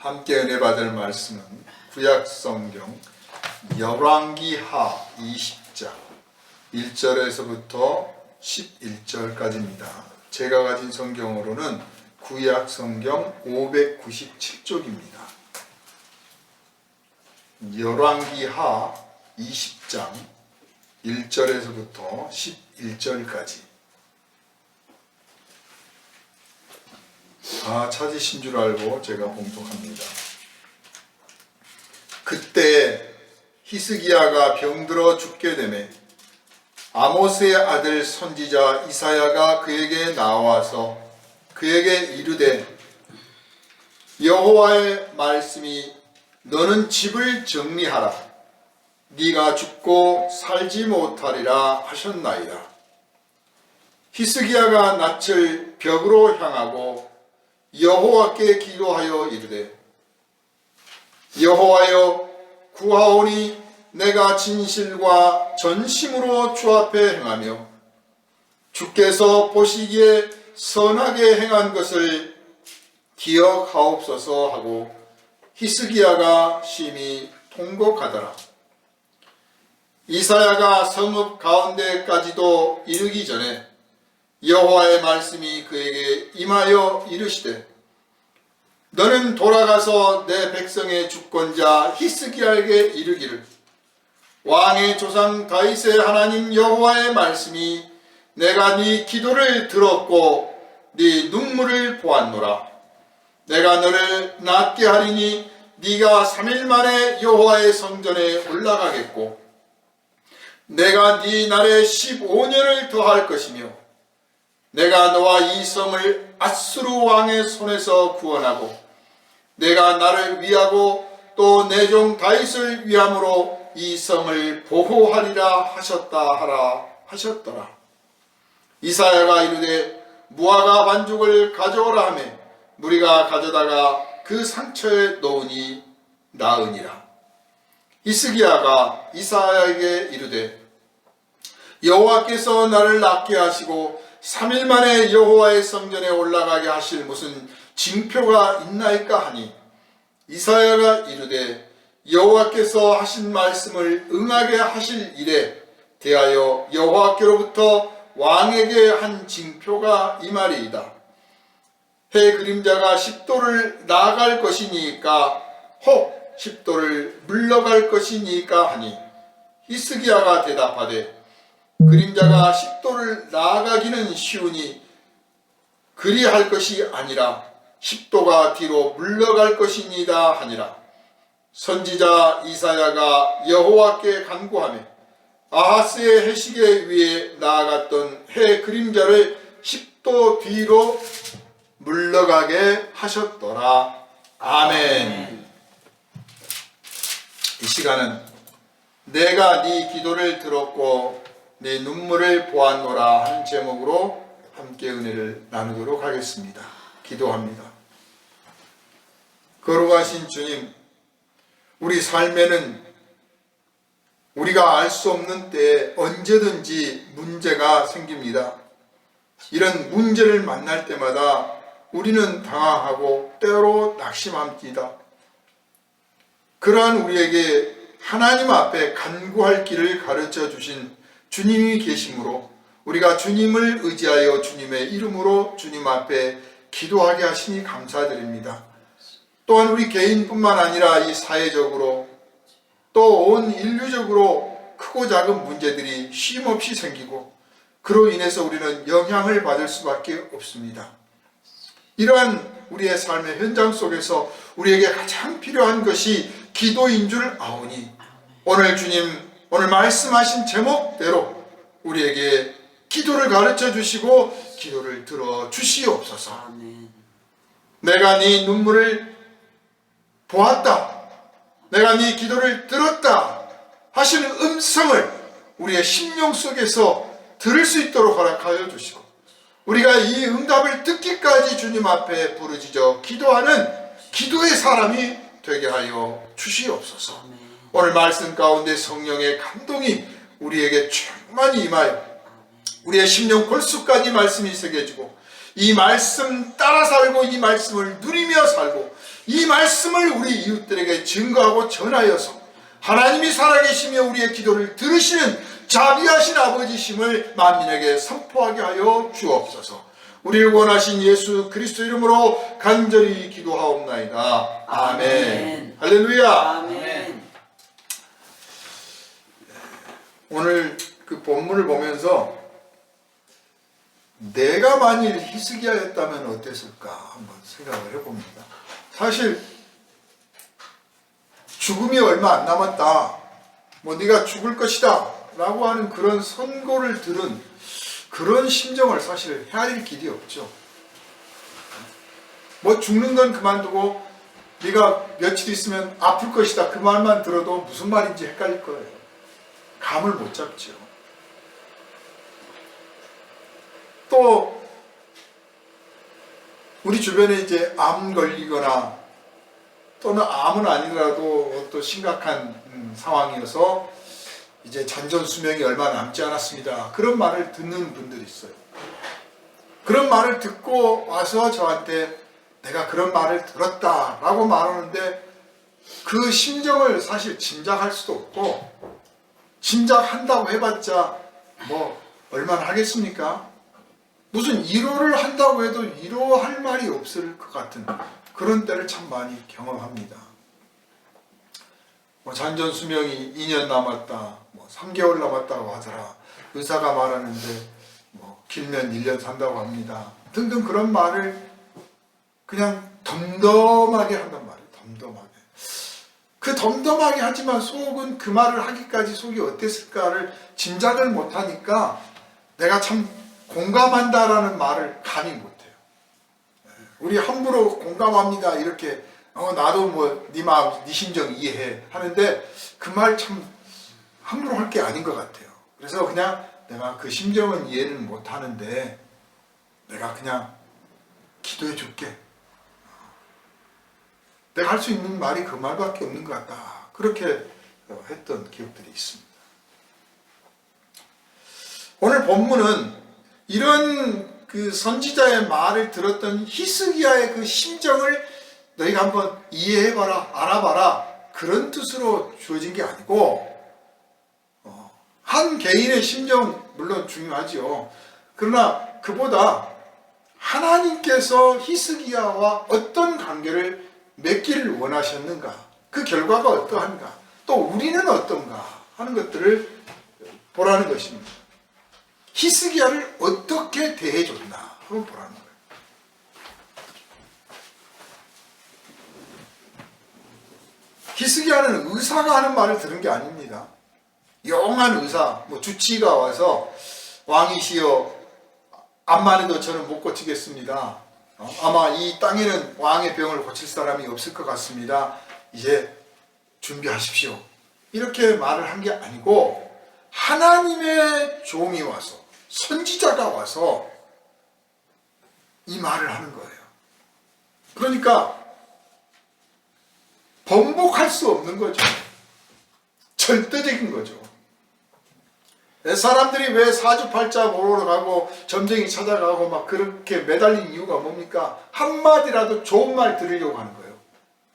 함께 은혜 받을 말씀은 구약성경 열왕기하 20장 1절에서부터 11절까지입니다. 제가 가진 성경으로는 구약성경 597쪽입니다. 열왕기하 20장 1절에서부터 11절까지. 찾으신 줄 알고 제가 봉독합니다. 그때 히스기야가 병들어 죽게 되매 아모스의 아들 선지자 이사야가 그에게 나와서 그에게 이르되 여호와의 말씀이 너는 집을 정리하라 네가 죽고 살지 못하리라 하셨나이다. 히스기야가 낯을 벽으로 향하고 여호와께 기도하여 이르되 여호와여 구하오니 내가 진실과 전심으로 주 앞에 행하며 주께서 보시기에 선하게 행한 것을 기억하옵소서 하고 히스기야가 심히 통곡하더라. 이사야가 성읍 가운데까지도 이르기 전에 여호와의 말씀이 그에게 임하여 이르시되 너는 돌아가서 내 백성의 주권자 히스기야에게 이르기를 왕의 조상 다윗의 하나님 여호와의 말씀이 내가 네 기도를 들었고 네 눈물을 보았노라. 내가 너를 낫게 하리니 네가 3일 만에 여호와의 성전에 올라가겠고 내가 네 날에 15년을 더할 것이며 내가 너와 이 성을 앗수르 왕의 손에서 구원하고 내가 나를 위하고 또 내 종 다윗을 위함으로 이 성을 보호하리라 하셨더라. 이사야가 이르되 무화과 반죽을 가져오라 하며 무리가 가져다가 그 상처에 놓으니 나으니라. 히스기야가 이사야에게 이르되 여호와께서 나를 낫게 하시고 3일 만에 여호와의 성전에 올라가게 하실 무슨 징표가 있나이까 하니 이사야가 이르되 여호와께서 하신 말씀을 응하게 하실 일에 대하여 여호와께로부터 왕에게 한 징표가 이 말이이다. 해 그림자가 10도를 나아갈 것이니까 혹 10도를 물러갈 것이니까 하니 히스기야가 대답하되 그림자가 10도를 나아가기는 쉬우니 그리할 것이 아니라 10도가 뒤로 물러갈 것이니이다 하니라. 선지자 이사야가 여호와께 간구하며 아하스의 해시계 위에 나아갔던 해 그림자를 10도 뒤로 물러가게 하셨더라. 아멘. 이 시간은 내가 네 기도를 들었고 네 눈물을 보았노라 하는 제목으로 함께 은혜를 나누도록 하겠습니다. 기도합니다. 거룩하신 주님, 우리 삶에는 우리가 알 수 없는 때에 언제든지 문제가 생깁니다. 이런 문제를 만날 때마다 우리는 당황하고 때로 낙심합니다. 그러한 우리에게 하나님 앞에 간구할 길을 가르쳐 주신 주님이 계시므로 우리가 주님을 의지하여 주님의 이름으로 주님 앞에 기도하게 하시니 감사드립니다. 또한 우리 개인뿐만 아니라 이 사회적으로 또 온 인류적으로 크고 작은 문제들이 쉼없이 생기고 그로 인해서 우리는 영향을 받을 수밖에 없습니다. 이러한 우리의 삶의 현장 속에서 우리에게 가장 필요한 것이 기도인 줄 아오니 오늘 주님 오늘 말씀하신 제목대로 우리에게 기도를 가르쳐 주시고 기도를 들어 주시옵소서. 내가 네 눈물을 보았다. 내가 네 기도를 들었다 하시는 음성을 우리의 심령 속에서 들을 수 있도록 허락하여 주시고 우리가 이 응답을 듣기까지 주님 앞에 부르짖어 기도하는 기도의 사람이 되게 하여 주시옵소서. 오늘 말씀 가운데 성령의 감동이 우리에게 충만히 임하여 우리의 심령 골수까지 말씀이 새겨지고 이 말씀 따라 살고 이 말씀을 누리며 살고 이 말씀을 우리 이웃들에게 증거하고 전하여서 하나님이 살아계시며 우리의 기도를 들으시는 자비하신 아버지심을 만민에게 선포하게 하여 주옵소서. 우리를 원하신 예수 그리스도 이름으로 간절히 기도하옵나이다. 아멘. 할렐루야. 아멘. 오늘 그 본문을 보면서 내가 만일 히스기야였다면 어땠을까 한번 생각을 해봅니다. 사실 죽음이 얼마 안 남았다, 뭐 네가 죽을 것이다 라고 하는 그런 선고를 들은 그런 심정을 사실 헤아릴 길이 없죠. 뭐 죽는 건 그만두고 네가 며칠 있으면 아플 것이다 그 말만 들어도 무슨 말인지 헷갈릴 거예요. 감을 못 잡죠. 또 우리 주변에 이제 암 걸리거나 또는 암은 아니더라도 또 심각한 상황이어서 이제 잔존 수명이 얼마 남지 않았습니다. 그런 말을 듣는 분들이 있어요. 그런 말을 듣고 와서 저한테 내가 그런 말을 들었다라고 말하는데 그 심정을 사실 짐작할 수도 없고, 짐작한다고 해봤자 뭐 얼마나 하겠습니까? 무슨 위로를 한다고 해도 위로할 말이 없을 것 같은 그런 때를 참 많이 경험합니다. 뭐 잔존 수명이 2년 남았다, 뭐 3개월 남았다고 하더라, 의사가 말하는데 뭐 길면 1년 산다고 합니다 등등 그런 말을 그냥 덤덤하게 한단 말이에요. 덤덤하게. 그 덤덤하게 하지만 속은 그 말을 하기까지 속이 어땠을까를 짐작을 못하니까 내가 참 공감한다라는 말을 감히 못해요. 우리 함부로 공감합니다 이렇게 나도 뭐 네 마음 네 심정 이해해 하는데 그 말 참 함부로 할 게 아닌 것 같아요. 그래서 그냥 내가 그 심정은 이해를 못하는데 내가 그냥 기도해 줄게, 내가 할 수 있는 말이 그 말밖에 없는 것 같다, 그렇게 했던 기억들이 있습니다. 오늘 본문은 이런 그 선지자의 말을 들었던 히스기야의 그 심정을 너희가 한번 이해해봐라, 알아봐라, 그런 뜻으로 주어진 게 아니고, 한 개인의 심정 물론 중요하죠. 그러나 그보다 하나님께서 히스기야와 어떤 관계를 맺기를 원하셨는가, 그 결과가 어떠한가, 또 우리는 어떤가 하는 것들을 보라는 것입니다. 히스기야를 어떻게 대해줬나 한번 보라는 거예요. 히스기야는 의사가 하는 말을 들은 게 아닙니다. 영한 의사, 뭐 주치의가 와서 왕이시여 암만 해도 저는 못 고치겠습니다. 아마 이 땅에는 왕의 병을 고칠 사람이 없을 것 같습니다. 이제 준비하십시오. 이렇게 말을 한 게 아니고 하나님의 종이 와서, 선지자가 와서 이 말을 하는 거예요. 그러니까 번복할 수 없는 거죠. 절대적인 거죠. 사람들이 왜 사주팔자 보러 가고 점쟁이 찾아가고 막 그렇게 매달린 이유가 뭡니까? 한마디라도 좋은 말 들으려고 하는 거예요.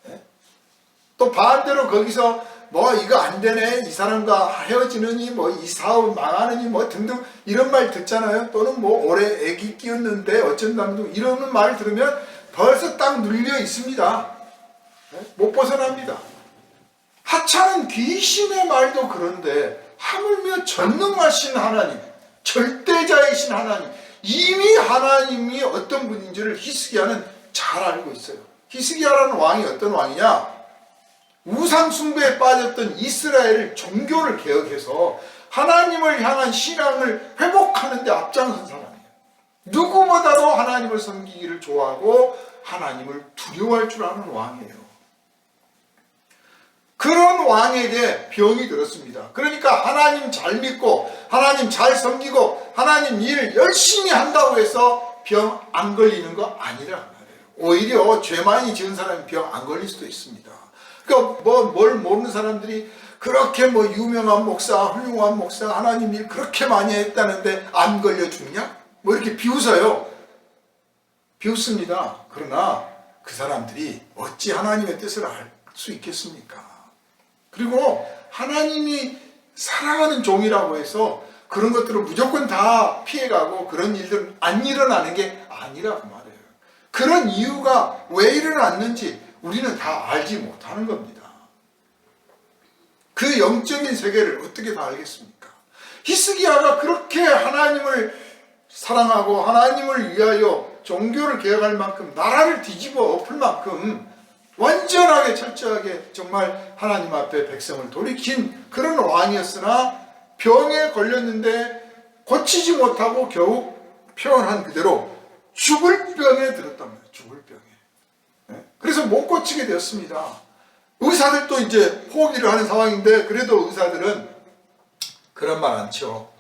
네? 또 반대로 거기서 뭐 이거 안 되네, 이 사람과 헤어지느니 뭐 이 사업 망하느니 뭐 등등 이런 말 듣잖아요. 또는 뭐 올해 애기 끼었는데 어쩐다면 이러는 말을 들으면 벌써 딱 눌려 있습니다. 네? 못 벗어납니다. 하찮은 귀신의 말도 그런데 하물며 전능하신 하나님, 절대자이신 하나님, 이미 하나님이 어떤 분인지를 히스기야는 잘 알고 있어요. 히스기야라는 왕이 어떤 왕이냐? 우상 숭배에 빠졌던 이스라엘 종교를 개혁해서 하나님을 향한 신앙을 회복하는 데 앞장선 사람이에요. 누구보다도 하나님을 섬기기를 좋아하고 하나님을 두려워할 줄 아는 왕이에요. 그런 왕에게 병이 들었습니다. 그러니까 하나님 잘 믿고 하나님 잘 섬기고 하나님 일 열심히 한다고 해서 병 안 걸리는 거 아니란 말이에요. 오히려 죄 많이 지은 사람이 병 안 걸릴 수도 있습니다. 그러니까 뭘 모르는 사람들이 그렇게 뭐 유명한 목사, 훌륭한 목사, 하나님 일 그렇게 많이 했다는데 안 걸려 죽냐? 뭐 이렇게 비웃어요. 비웃습니다. 그러나 그 사람들이 어찌 하나님의 뜻을 알 수 있겠습니까? 그리고 하나님이 사랑하는 종이라고 해서 그런 것들을 무조건 다 피해가고 그런 일들은 안 일어나는 게 아니라고 말해요. 그런 이유가 왜 일어났는지 우리는 다 알지 못하는 겁니다. 그 영적인 세계를 어떻게 다 알겠습니까? 히스기야가 그렇게 하나님을 사랑하고 하나님을 위하여 종교를 개혁할 만큼, 나라를 뒤집어 엎을 만큼 완전하게 철저하게 정말 하나님 앞에 백성을 돌이킨 그런 왕이었으나 병에 걸렸는데 고치지 못하고 겨우 표현한 그대로 죽을 병에 들었단 말이에요. 죽을 병에. 그래서 못 고치게 되었습니다. 의사들도 이제 포기를 하는 상황인데, 그래도 의사들은 그런 말 않죠.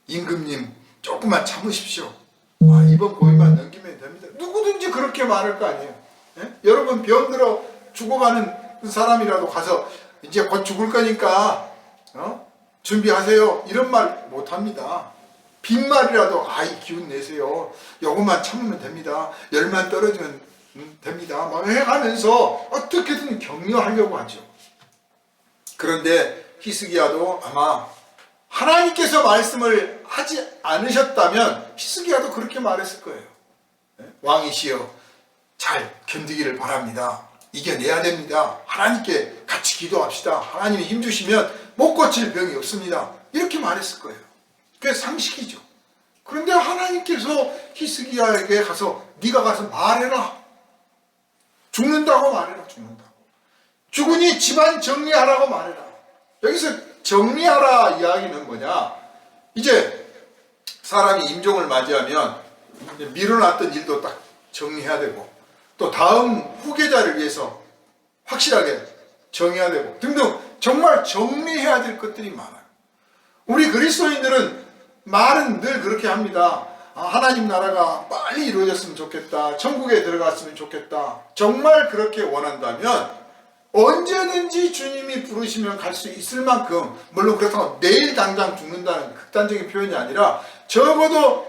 임금님 조금만 참으십시오. 이번 고비만 넘기면 됩니다. 누구든지 그렇게 말할 거 아니에요. 여러분 병들어 죽어가는 사람이라도 가서 이제 곧 죽을 거니까 준비하세요, 이런 말 못합니다. 빈말이라도 이 기운 내세요, 요것만 참으면 됩니다, 열만 떨어지면 됩니다 막 해가면서 어떻게든 격려하려고 하죠. 그런데 히스기야도 아마 하나님께서 말씀을 하지 않으셨다면 히스기야도 그렇게 말했을 거예요. 왕이시여 잘 견디기를 바랍니다. 이겨내야 됩니다. 하나님께 같이 기도합시다. 하나님이 힘주시면 못 고칠 병이 없습니다. 이렇게 말했을 거예요. 그게 상식이죠. 그런데 하나님께서 히스기야에게 가서 네가 가서 말해라. 죽는다고 말해라. 죽는다고. 죽으니 집안 정리하라고 말해라. 여기서 정리하라 이야기는 뭐냐? 이제 사람이 임종을 맞이하면 미뤄놨던 일도 딱 정리해야 되고, 또 다음 후계자를 위해서 확실하게 정해야 되고 등등, 정말 정리해야 될 것들이 많아요. 우리 그리스도인들은 말은 늘 그렇게 합니다. 하나님 나라가 빨리 이루어졌으면 좋겠다, 천국에 들어갔으면 좋겠다. 정말 그렇게 원한다면 언제든지 주님이 부르시면 갈 수 있을 만큼, 물론 그렇다고 내일 당장 죽는다는 극단적인 표현이 아니라 적어도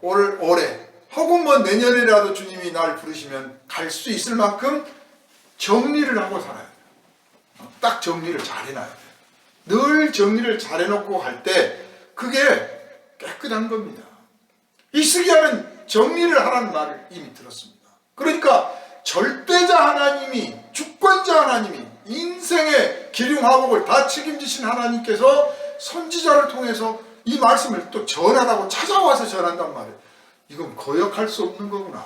올해 혹은 내년이라도 주님이 날 부르시면 갈 수 있을 만큼 정리를 하고 살아야 돼요. 딱 정리를 잘 해놔야 돼요. 늘 정리를 잘 해놓고 할 때 그게 깨끗한 겁니다. 히스기야는 정리를 하라는 말을 이미 들었습니다. 그러니까 절대자 하나님이, 주권자 하나님이, 인생의 기륭화복을 다 책임지신 하나님께서 선지자를 통해서 이 말씀을 또 전하라고 찾아와서 전한단 말이에요. 이건 거역할 수 없는 거구나.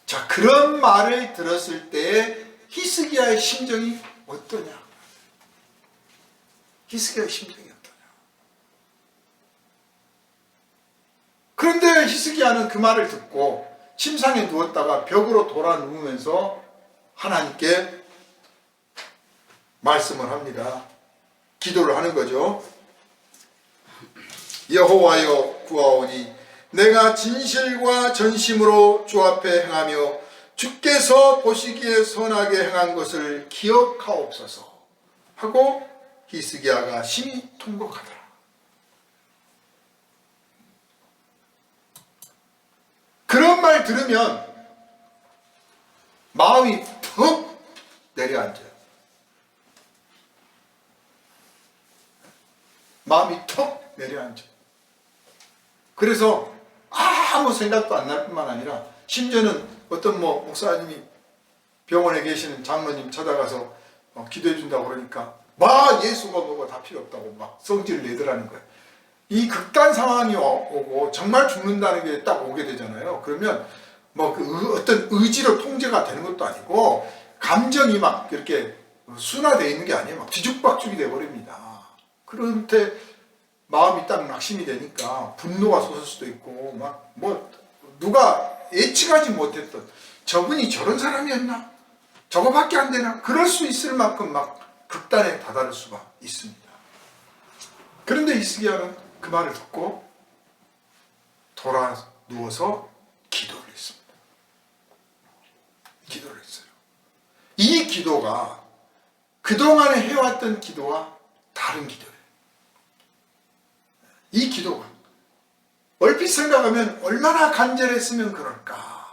자, 그런 말을 들었을 때 히스기야의 심정이 어떠냐? 히스기야의 심정이 어떠냐? 그런데 히스기야는 그 말을 듣고 침상에 누웠다가 벽으로 돌아 누우면서 하나님께 말씀을 합니다. 기도를 하는 거죠. 여호와여 구하오니 내가 진실과 전심으로 주 앞에 행하며 주께서 보시기에 선하게 행한 것을 기억하옵소서 하고 히스기야가 심히 통곡하더라. 그런 말 들으면 마음이 푹 내려앉아요. 마음이 턱 내려앉아요. 그래서 아무 생각도 안 날 뿐만 아니라, 심지어는 어떤 목사님이 병원에 계시는 장로님 찾아가서 기도해 준다고 그러니까 예수가 뭐가 다 필요 없다고 막 성질을 내더라는 거예요. 이 극단 상황이 오고 정말 죽는다는 게 딱 오게 되잖아요. 그러면 어떤 의지로 통제가 되는 것도 아니고, 감정이 막 이렇게 순화되어 있는 게 아니에요. 막 뒤죽박죽이 돼버립니다. 그런데 마음이 딱 낙심이 되니까 분노가 솟을 수도 있고, 누가 예측하지 못했던, 저분이 저런 사람이었나? 저거밖에 안 되나? 그럴 수 있을 만큼 극단에 다다를 수가 있습니다. 그런데 히스기야는 그 말을 듣고 돌아 누워서 기도를 했습니다. 기도를 했어요. 이 기도가 그동안에 해왔던 기도와 다른 기도예요. 이 기도가 얼핏 생각하면 얼마나 간절했으면 그럴까.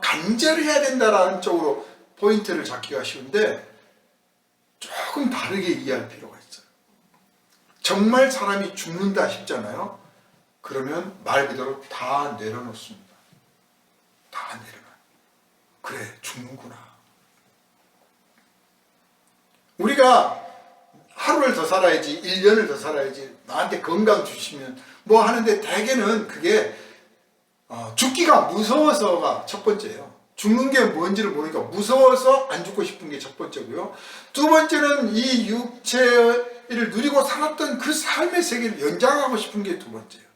강제로 해야 된다라는 쪽으로 포인트를 잡기가 쉬운데 조금 다르게 이해할 필요가 있어요. 정말 사람이 죽는다 싶잖아요. 그러면 말 그대로 다 내려놓습니다. 다 내려놔요. 그래, 죽는구나. 우리가 하루를 더 살아야지, 1년을 더 살아야지, 나한테 건강 주시면 뭐 하는데 대개는 그게 죽기가 무서워서가 첫 번째예요. 죽는 게 뭔지를 모르니까 무서워서 안 죽고 싶은 게 첫 번째고요. 두 번째는 이 육체를 누리고 살았던 그 삶의 세계를 연장하고 싶은 게 두 번째예요.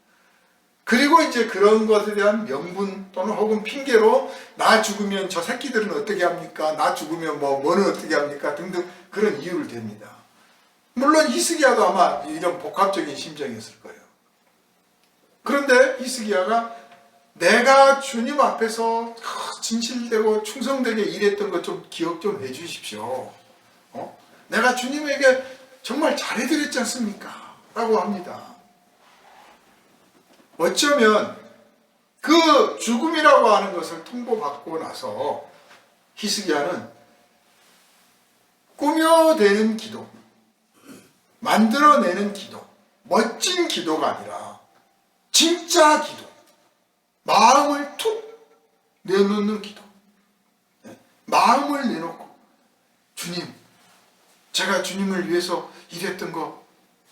그리고 이제 그런 것에 대한 명분 또는 혹은 핑계로 나 죽으면 저 새끼들은 어떻게 합니까? 나 죽으면 뭐는 어떻게 합니까? 등등 그런 이유를 댑니다. 물론 히스기야도 아마 이런 복합적인 심정이었을 거예요. 그런데 히스기야가 내가 주님 앞에서 진실되고 충성되게 일했던 것 좀 기억 좀 해주십시오. 내가 주님에게 정말 잘해드렸지 않습니까? 라고 합니다. 어쩌면 그 죽음이라고 하는 것을 통보받고 나서 히스기야는 꾸며대는 기도, 만들어내는 기도, 멋진 기도가 아니라 진짜 기도, 마음을 툭 내놓는 기도, 마음을 내놓고 주님, 제가 주님을 위해서 일했던 거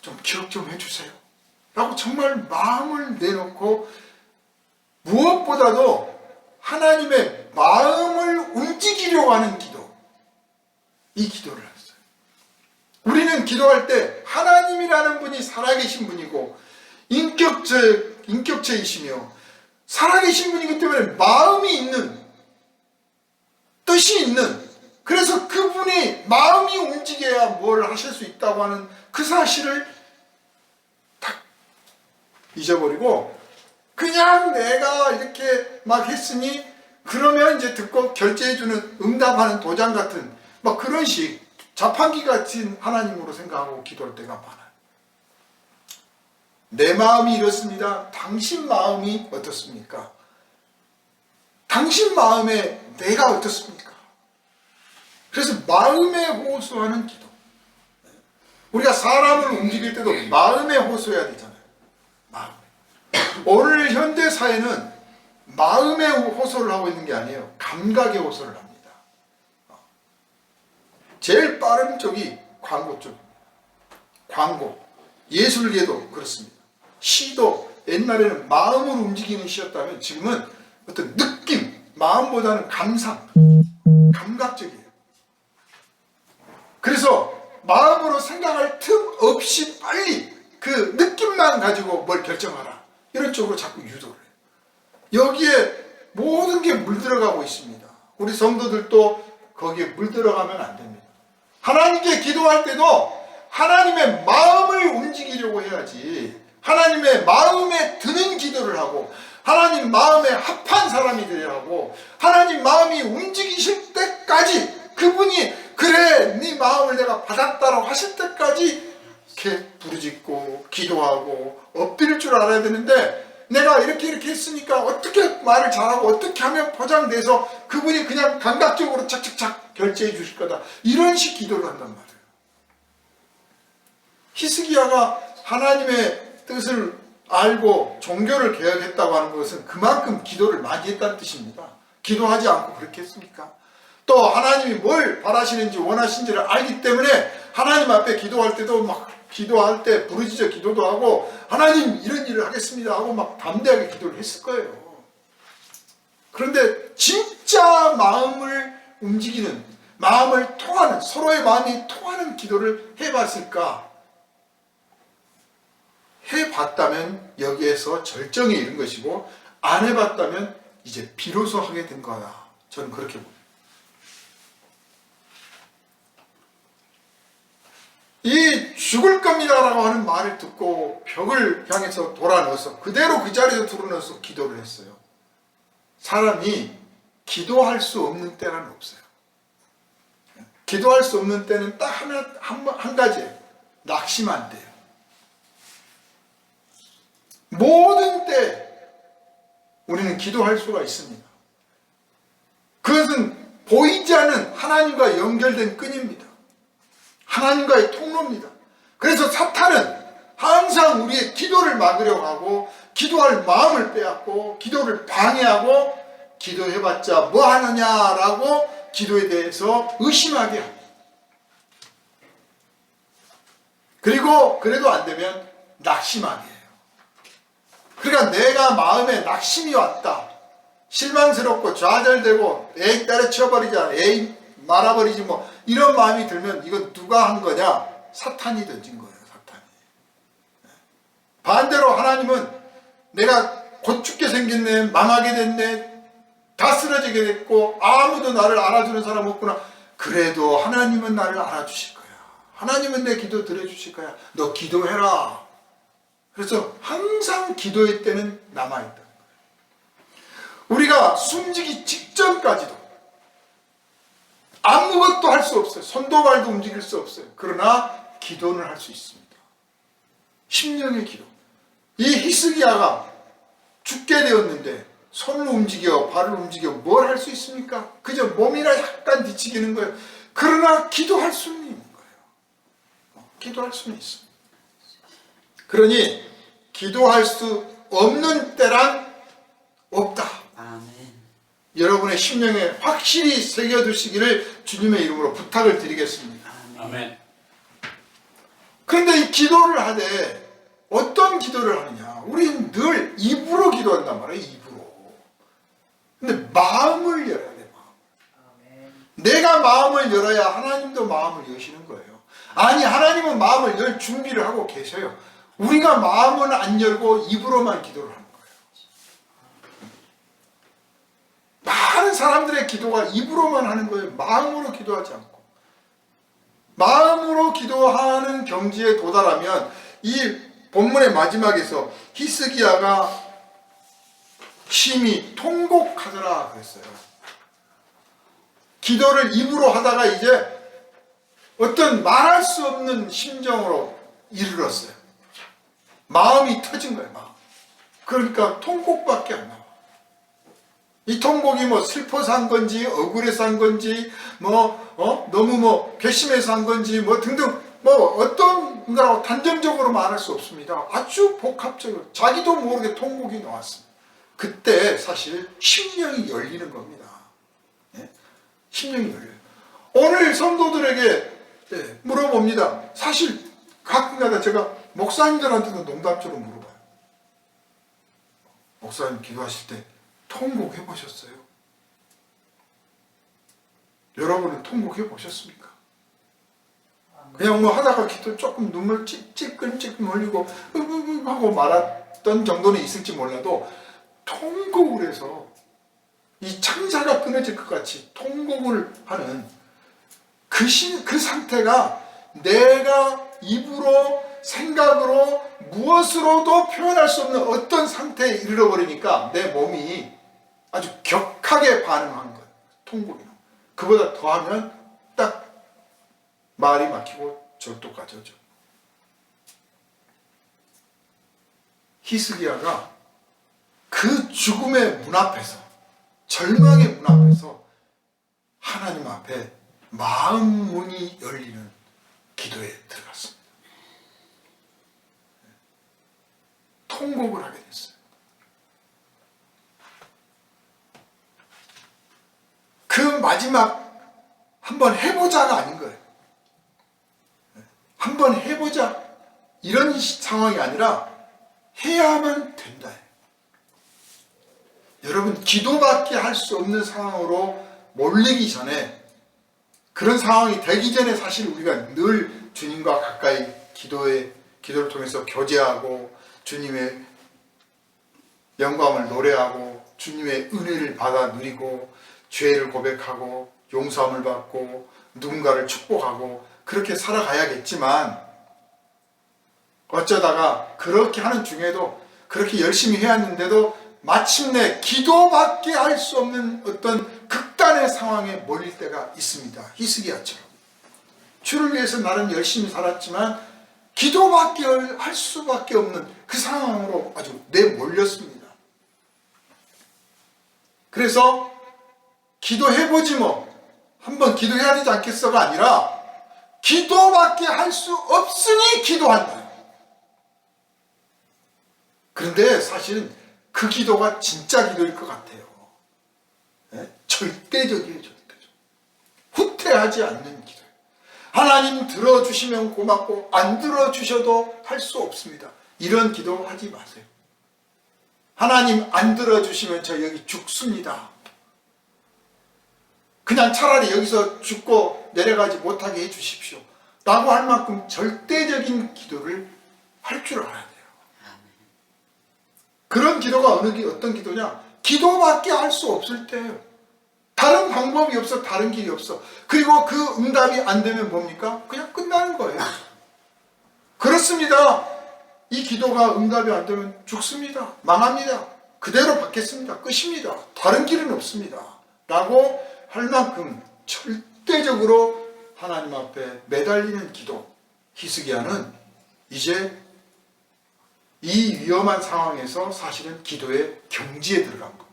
좀 기억 좀 해주세요 라고 정말 마음을 내놓고 무엇보다도 하나님의 마음을 움직이려고 하는 기도, 이 기도를 했어요. 우리는 기도할 때 하나님이라는 분이 살아계신 분이고 인격체이시며 살아계신 분이기 때문에 마음이 있는, 뜻이 있는, 그래서 그분이 마음이 움직여야 뭘 하실 수 있다고 하는 그 사실을 딱 잊어버리고 그냥 내가 이렇게 막 했으니 그러면 이제 듣고 결제해주는 응답하는 도장 같은 막 그런 식 자판기 같은 하나님으로 생각하고 기도할 때가 많아요. 내 마음이 이렇습니다. 당신 마음이 어떻습니까? 당신 마음에 내가 어떻습니까? 그래서 마음에 호소하는 기도. 우리가 사람을 움직일 때도 마음에 호소해야 되잖아요. 마음에. 오늘 현대 사회는 마음에 호소를 하고 있는 게 아니에요. 감각에 호소를 합니다. 제일 빠른 쪽이 광고 쪽입니다. 광고. 예술계도 그렇습니다. 시도 옛날에는 마음으로 움직이는 시였다면 지금은 어떤 느낌, 마음보다는 감상, 감각적이에요. 그래서 마음으로 생각할 틈 없이 빨리 그 느낌만 가지고 뭘 결정하라. 이런 쪽으로 자꾸 유도를 해요. 여기에 모든 게 물들어가고 있습니다. 우리 성도들도 거기에 물들어가면 안 됩니다. 하나님께 기도할 때도 하나님의 마음을 움직이려고 해야지, 하나님의 마음에 드는 기도를 하고 하나님 마음에 합한 사람이 되어야 하고 하나님 마음이 움직이실 때까지 그분이 그래 네 마음을 내가 받았다라고 하실 때까지 이렇게 부르짖고 기도하고 엎드릴 줄 알아야 되는데 내가 이렇게 했으니까 어떻게 말을 잘하고 어떻게 하면 포장돼서 그분이 그냥 감각적으로 착착착 결제해 주실 거다, 이런 식 기도를 한단 말이에요. 히스기야가 하나님의 뜻을 알고 종교를 개혁했다고 하는 것은 그만큼 기도를 많이 했다는 뜻입니다. 기도하지 않고 그렇게 했습니까? 또 하나님이 뭘 바라시는지 원하시는지를 알기 때문에 하나님 앞에 기도할 때도 막 기도할 때 부르짖어 기도도 하고 하나님 이런 일을 하겠습니다 하고 막 담대하게 기도를 했을 거예요. 그런데 진짜 마음을 움직이는, 마음을 통하는, 서로의 마음이 통하는 기도를 해봤을까? 해봤다면 여기에서 절정에 이른 것이고 안 해봤다면 이제 비로소 하게 된 거다. 저는 그렇게 봅니다. 이 죽을 겁니다라고 하는 말을 듣고 벽을 향해서 돌아 넣어서 그대로 그 자리에서 드러넣어서 기도를 했어요. 사람이 기도할 수 없는 때는 없어요. 기도할 수 없는 때는 딱 한 가지예요. 낙심한 때예요. 모든 때 우리는 기도할 수가 있습니다. 그것은 보이지 않는 하나님과 연결된 끈입니다. 하나님과의 통로입니다. 그래서 사탄은 항상 우리의 기도를 막으려고 하고 기도할 마음을 빼앗고 기도를 방해하고 기도해봤자 뭐 하느냐라고 기도에 대해서 의심하게 합니다. 그리고 그래도 안 되면 낙심하게 해요. 그러니까 내가 마음에 낙심이 왔다, 실망스럽고 좌절되고 에이 때려치워버리자, 에이 말아버리지 뭐 이런 마음이 들면 이건 누가 한 거냐? 사탄이 던진 거예요. 사탄이. 반대로 하나님은 내가 곧 죽게 생겼네, 망하게 됐네, 다 쓰러지게 됐고 아무도 나를 알아주는 사람 없구나. 그래도 하나님은 나를 알아주실 거야. 하나님은 내 기도 들어주실 거야. 너 기도해라. 그래서 항상 기도의 때는 남아있다는 거예요. 우리가 숨지기 직전까지도 아무것도 할 수 없어요. 손도 발도 움직일 수 없어요. 그러나 기도는 할 수 있습니다. 심령의 기도. 이 히스기야가 죽게 되었는데 손을 움직여 발을 움직여 뭘 할 수 있습니까? 그저 몸이나 약간 뒤치기는 거예요. 그러나 기도할 수는 있는 거예요. 기도할 수는 있습니다. 그러니 기도할 수 없는 때란 없다. 아멘. 여러분의 심령에 확실히 새겨두시기를 주님의 이름으로 부탁을 드리겠습니다. 아멘. 그런데 이 기도를 하되 어떤 기도를 하느냐? 우리는 늘 입으로 기도한단 말이에요. 입으로. 근데 마음을 열어야 돼. 마음. 내가 마음을 열어야 하나님도 마음을 여시는 거예요. 아니, 하나님은 마음을 열 준비를 하고 계셔요. 우리가 마음을 안 열고 입으로만 기도를 하는 거예요. 많은 사람들의 기도가 입으로만 하는 거예요. 마음으로 기도하지 않고. 마음으로 기도하는 경지에 도달하면 이 본문의 마지막에서 히스기야가 심히 통곡하더라 그랬어요. 기도를 입으로 하다가 이제 어떤 말할 수 없는 심정으로 이르렀어요. 마음이 터진 거예요. 마음. 그러니까 통곡밖에 안 나와. 이 통곡이 뭐 슬퍼서 한 건지 억울해서 한 건지 너무 괘씸해서 한 건지 뭐 등등 어떤 거라고 단정적으로 말할 수 없습니다. 아주 복합적으로 자기도 모르게 통곡이 나왔습니다. 그때 사실 심령이 열리는 겁니다. 네? 심령이 열려요. 오늘 성도들에게 물어봅니다. 사실 가끔가다 제가 목사님들한테도 농담처럼 물어봐요. 목사님 기도하실 때 통곡해 보셨어요? 여러분은 통곡해 보셨습니까? 그냥 하다가 기도 조금 눈물 찔끔찔끔 흘리고 하고 말았던 정도는 있을지 몰라도 통곡을 해서 이 창자가 끊어질 것 같이 통곡을 하는 그 상태가 내가 입으로 생각으로 무엇으로도 표현할 수 없는 어떤 상태에 이르러버리니까 내 몸이 아주 격하게 반응한 거예요. 통곡이. 그보다 더하면 딱 말이 막히고 절도 가져죠. 히스기야가 그 죽음의 문 앞에서, 절망의 문 앞에서 하나님 앞에 마음 문이 열리는 기도에 들어갔습니다. 통곡을 하게 됐어요. 그 마지막 한번 해보자가 아닌 거예요. 한번 해보자 이런 상황이 아니라 해야만 된다. 여러분, 기도밖에 할 수 없는 상황으로 몰리기 전에, 그런 상황이 되기 전에 사실 우리가 늘 주님과 가까이 기도를 통해서 교제하고 주님의 영광을 노래하고 주님의 은혜를 받아 누리고 죄를 고백하고 용서함을 받고 누군가를 축복하고 그렇게 살아가야겠지만, 어쩌다가 그렇게 하는 중에도 그렇게 열심히 해왔는데도 마침내 기도밖에 할 수 없는 어떤 극단의 상황에 몰릴 때가 있습니다. 히스기야처럼. 주를 위해서 나는 열심히 살았지만 기도밖에 할 수밖에 없는 그 상황으로 아주 내몰렸습니다. 그래서 기도해보지 뭐 한번 기도해야 되지 않겠어가 아니라 기도밖에 할 수 없으니 기도한다. 그런데 사실은 그 기도가 진짜 기도일 것 같아요. 네? 절대적이에요. 절대적. 후퇴하지 않는 기도예요. 하나님 들어주시면 고맙고 안 들어주셔도 할 수 없습니다. 이런 기도 하지 마세요. 하나님 안 들어주시면 저 여기 죽습니다. 그냥 차라리 여기서 죽고 내려가지 못하게 해주십시오. 라고 할 만큼 절대적인 기도를 할 줄 알아야 돼요. 그런 기도가 어떤 기도냐? 기도밖에 할 수 없을 때예요. 다른 방법이 없어. 다른 길이 없어. 그리고 그 응답이 안 되면 뭡니까? 그냥 끝나는 거예요. 그렇습니다. 이 기도가 응답이 안 되면 죽습니다. 망합니다. 그대로 받겠습니다. 끝입니다. 다른 길은 없습니다. 라고 할 만큼 절대적으로 하나님 앞에 매달리는 기도. 히스기야는 이제 이 위험한 상황에서 사실은 기도의 경지에 들어간 겁니다.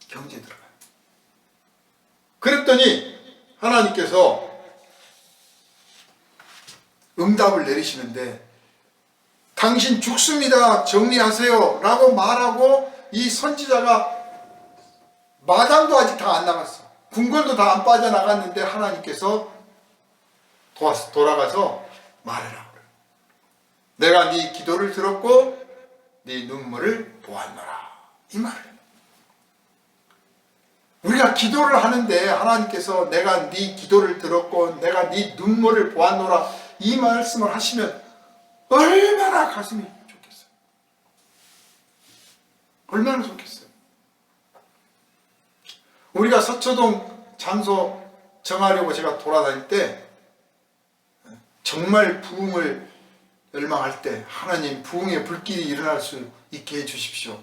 경지에 들어가요. 그랬더니 하나님께서 응답을 내리시는데 당신 죽습니다. 정리하세요. 라고 말하고 이 선지자가 마당도 아직 다 안 나갔어. 궁궐도 다 안 빠져나갔는데 하나님께서 돌아가서 말해라. 내가 네 기도를 들었고 네 눈물을 보았노라. 이 말을. 우리가 기도를 하는데 하나님께서 내가 네 기도를 들었고 내가 네 눈물을 보았노라 이 말씀을 하시면 얼마나 가슴이 좋겠어요. 얼마나 좋겠어요. 우리가 서초동 장소 정하려고 제가 돌아다닐 때 정말 부흥을 열망할 때 하나님 부흥의 불길이 일어날 수 있게 해주십시오.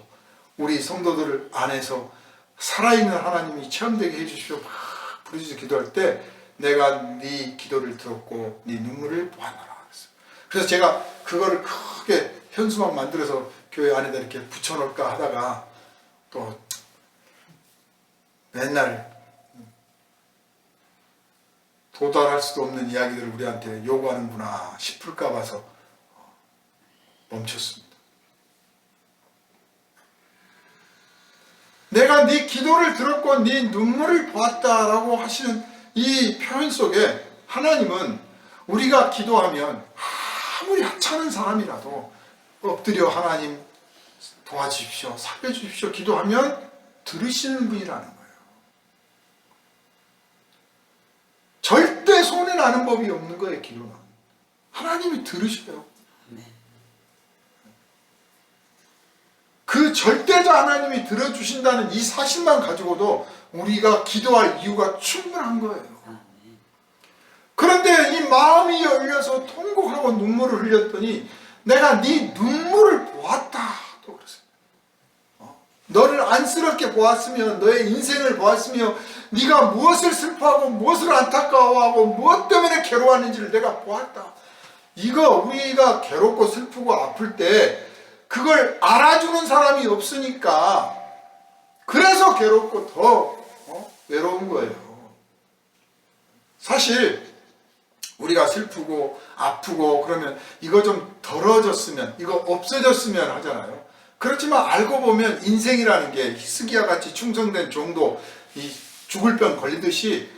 우리 성도들 안에서 살아있는 하나님이 체험되게 해주십시오. 막 부르짖어 기도할 때 내가 네 기도를 들었고 네 눈물을 보았노라. 그래서 제가 그거를 크게 현수막 만들어서 교회 안에다 이렇게 붙여놓을까 하다가 또 맨날 도달할 수도 없는 이야기들을 우리한테 요구하는구나 싶을까 봐서 멈췄습니다. 내가 네 기도를 들었고 네 눈물을 보았다라고 하시는 이 표현 속에 하나님은 우리가 기도하면 아무리 하찮은 사람이라도 엎드려 하나님 도와주십시오, 살려주십시오 기도하면 들으시는 분이라는 거예요. 절대 손해나는 법이 없는 거예요. 기도는 하나님이 들으셔요. 그 절대자 하나님이 들어주신다는 이 사실만 가지고도 우리가 기도할 이유가 충분한 거예요. 그런데 이 마음이 열려서 통곡하고 눈물을 흘렸더니 내가 네 눈물을 보았다 또 그랬어요. 너를 안쓰럽게 보았으며 너의 인생을 보았으며 네가 무엇을 슬퍼하고 무엇을 안타까워하고 무엇 때문에 괴로워하는지를 내가 보았다. 이거 우리가 괴롭고 슬프고 아플 때 그걸 알아주는 사람이 없으니까 그래서 괴롭고 더 외로운 거예요. 사실 우리가 슬프고 아프고 그러면 이거 좀 덜어졌으면 이거 없어졌으면 하잖아요. 그렇지만 알고 보면 인생이라는 게 히스기야 같이 충성된 종도 이 죽을 병 걸리듯이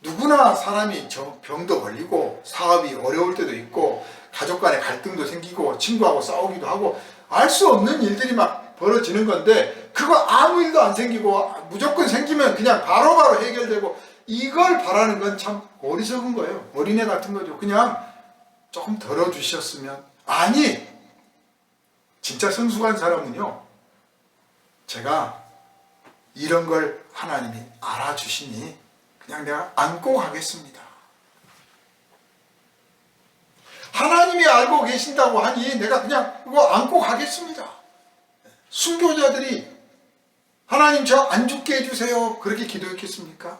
누구나 사람이 병도 걸리고 사업이 어려울 때도 있고 가족 간의 갈등도 생기고 친구하고 싸우기도 하고 알 수 없는 일들이 막 벌어지는 건데 그거 아무 일도 안 생기고 무조건 생기면 그냥 바로바로 해결되고 이걸 바라는 건 참 어리석은 거예요. 어린애 같은 거죠. 그냥 조금 덜어주셨으면. 아니 진짜 성숙한 사람은요 제가 이런 걸 하나님이 알아주시니 그냥 내가 안고 가겠습니다. 하나님이 알고 계신다고 하니 내가 그냥 그거 안고 가겠습니다. 순교자들이 하나님 저 안 죽게 해주세요 그렇게 기도했겠습니까?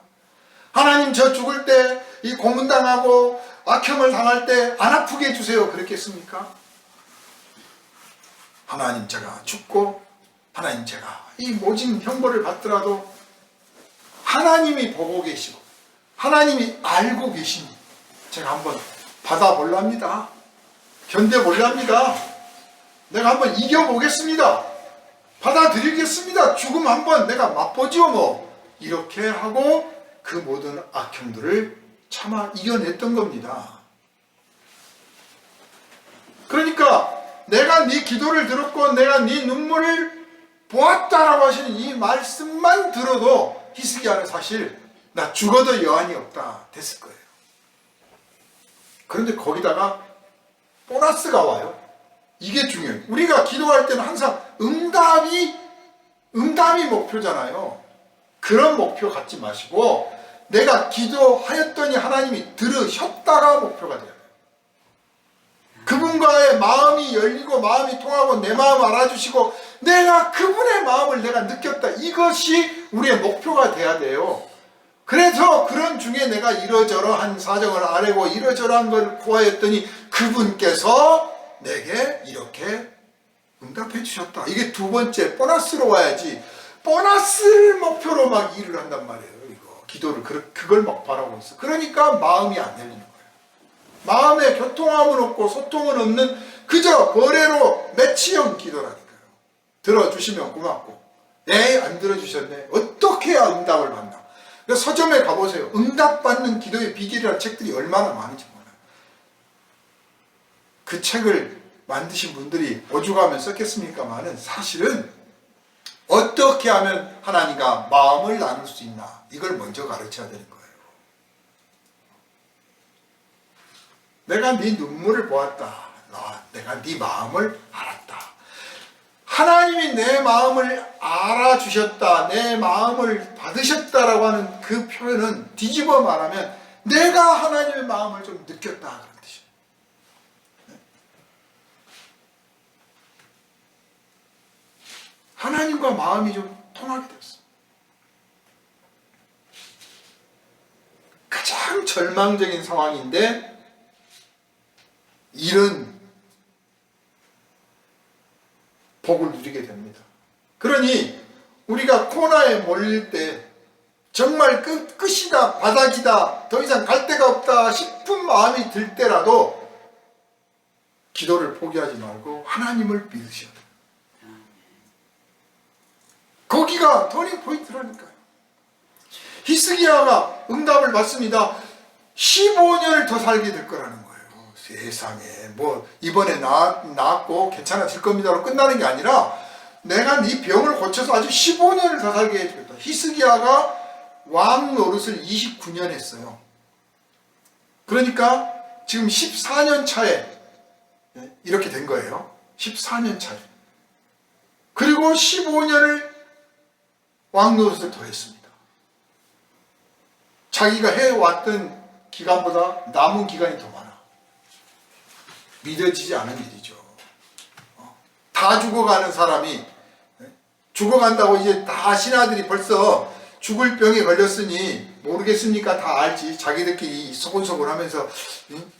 하나님 저 죽을 때 이 고문당하고 악형을 당할 때 안 아프게 해주세요 그랬겠습니까? 하나님 제가 죽고 하나님 제가 이 모진 형벌을 받더라도 하나님이 보고 계시고 하나님이 알고 계시니 제가 한번 받아볼랍니다. 견뎌볼랍니다. 내가 한번 이겨보겠습니다. 받아들이겠습니다. 죽음 한번 내가 맛보지요 뭐. 이렇게 하고 그 모든 악형들을 참아 이겨냈던 겁니다. 그러니까 내가 네 기도를 들었고 내가 네 눈물을 보았다라고 하시는 이 말씀만 들어도 히스기야는 사실 나 죽어도 여한이 없다 됐을 거예요. 그런데 거기다가 보너스가 와요. 이게 중요해요. 우리가 기도할 때는 항상 응답이 목표잖아요. 그런 목표 갖지 마시고 내가 기도하였더니 하나님이 들으셨다가 목표가 돼요. 그분과의 마음이 열리고 마음이 통하고 내 마음 알아주시고 내가 그분의 마음을 내가 느꼈다. 이것이 우리의 목표가 돼야 돼요. 그래서 그런 중에 내가 이러저러한 사정을 아뢰고 이러저러한 걸 구하였더니 그분께서 내게 이렇게 응답해 주셨다. 이게 두 번째 보너스로 와야지. 보너스를 목표로 막 일을 한단 말이에요. 이거 기도를 그걸 막 바라고 있어. 그러니까 마음이 안 열리는 거예요. 마음에 교통함은 없고 소통은 없는 그저 거래로 매치형 기도라니까요. 들어주시면 고맙고 안 들어주셨네. 어떻게 해야 응답을 받나. 서점에 가보세요. 응답받는 기도의 비결이라는 책들이 얼마나 많은지 몰라요. 그 책을 만드신 분들이 오죽하면 썼겠습니까마는 사실은 어떻게 하면 하나님과 마음을 나눌 수 있나 이걸 먼저 가르쳐야 되는 거예요. 내가 네 눈물을 보았다. 내가 네 마음을 알았다. 하나님이 내 마음을 알아주셨다. 내 마음을 받으셨다라고 하는 그 표현은 뒤집어 말하면 내가 하나님의 마음을 좀 느꼈다 그런 뜻이에요. 하나님과 마음이 좀 통하게 됐어. 가장 절망적인 상황인데 이런 복을 누리게 됩니다. 그러니 우리가 코너에 몰릴 때 정말 끝이다, 바닥이다, 더 이상 갈 데가 없다 싶은 마음이 들 때라도 기도를 포기하지 말고 하나님을 믿으셔야 돼요. 거기가 터닝 포인트라니까요. 히스기야가 응답을 받습니다. 15년을 더 살게 될 거라는 거예요. 세상에 뭐 이번에 나았고 괜찮아질 겁니다로 끝나는 게 아니라 내가 네 병을 고쳐서 아주 15년을 더 살게 해주겠다. 히스기야가 왕 노릇을 29년 했어요. 그러니까 지금 14년 차에 이렇게 된 거예요. 14년 차에. 그리고 15년을 왕 노릇을 더 했습니다. 자기가 해왔던 기간보다 남은 기간이 더 많아. 믿어지지 않은 일이죠. 다 죽어가는 사람이 죽어간다고 이제 다 신하들이 벌써 죽을 병에 걸렸으니 모르겠습니까? 다 알지. 자기들끼리 소곤소곤 하면서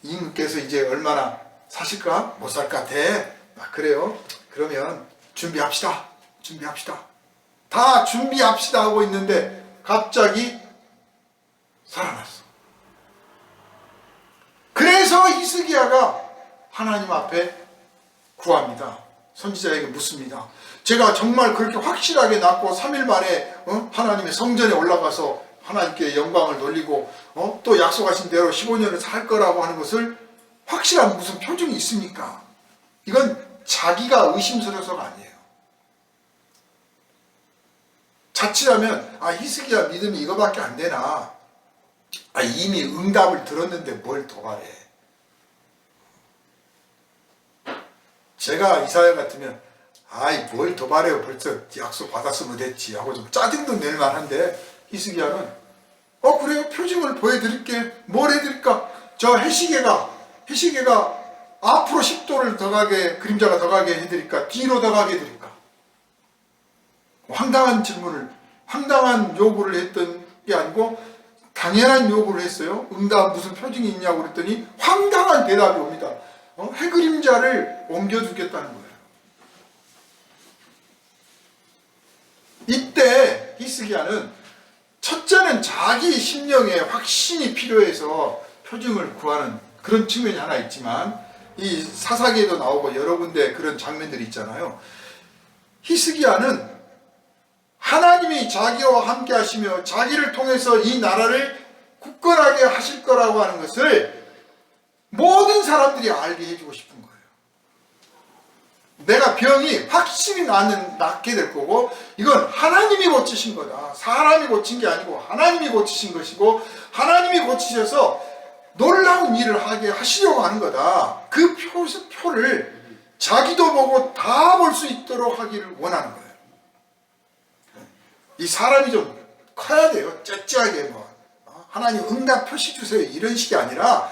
임금께서 이제 얼마나 사실까? 못 살 것 같아. 그래요? 그러면 준비합시다. 다 준비합시다 하고 있는데 갑자기 살아났어. 그래서 히스기야가 하나님 앞에 구합니다. 선지자에게 묻습니다. 제가 정말 그렇게 확실하게 낳고 3일 만에 하나님의 성전에 올라가서 하나님께 영광을 돌리고 또 약속하신 대로 15년을 살 거라고 하는 것을 확실한 무슨 표정이 있습니까? 이건 자기가 의심스러워서가 아니에요. 자칫하면 히스기야 믿음이 이거밖에 안 되나? 이미 응답을 들었는데 뭘 더 바래? 제가 이사야 같으면 뭘 더 바래요? 벌써 약속 받았으면 됐지 하고 좀 짜증도 낼 만한데 히스기야는 그래요? 표징을 보여드릴게. 뭘 해드릴까? 저 해시계가 앞으로 10도를 더 가게, 그림자가 더 가게 해드릴까? 뒤로 더 가게 해드릴까? 황당한 요구를 했던 게 아니고 당연한 요구를 했어요. 응답 무슨 표징이 있냐고 그랬더니 황당한 대답이 옵니다. 해그림자를 옮겨주겠다는 거예요. 이때 히스기야는 첫째는 자기 심령에 확신이 필요해서 표징을 구하는 그런 측면이 하나 있지만, 이 사사기에도 나오고 여러 군데 그런 장면들이 있잖아요. 히스기야는 하나님이 자기와 함께 하시며 자기를 통해서 이 나라를 굳건하게 하실 거라고 하는 것을 모든 사람들이 알게 해주고 싶은 거예요. 내가 병이 확실히 낫게 될 거고, 이건 하나님이 고치신 거다. 사람이 고친 게 아니고 하나님이 고치신 것이고, 하나님이 고치셔서 놀라운 일을 하게 하시려고 하는 거다. 그 표를 자기도 보고 다 볼 수 있도록 하기를 원하는 거예요. 이 사람이 좀 커야 돼요. 쩌찌하게 하나님 응답 표시 주세요 이런 식이 아니라,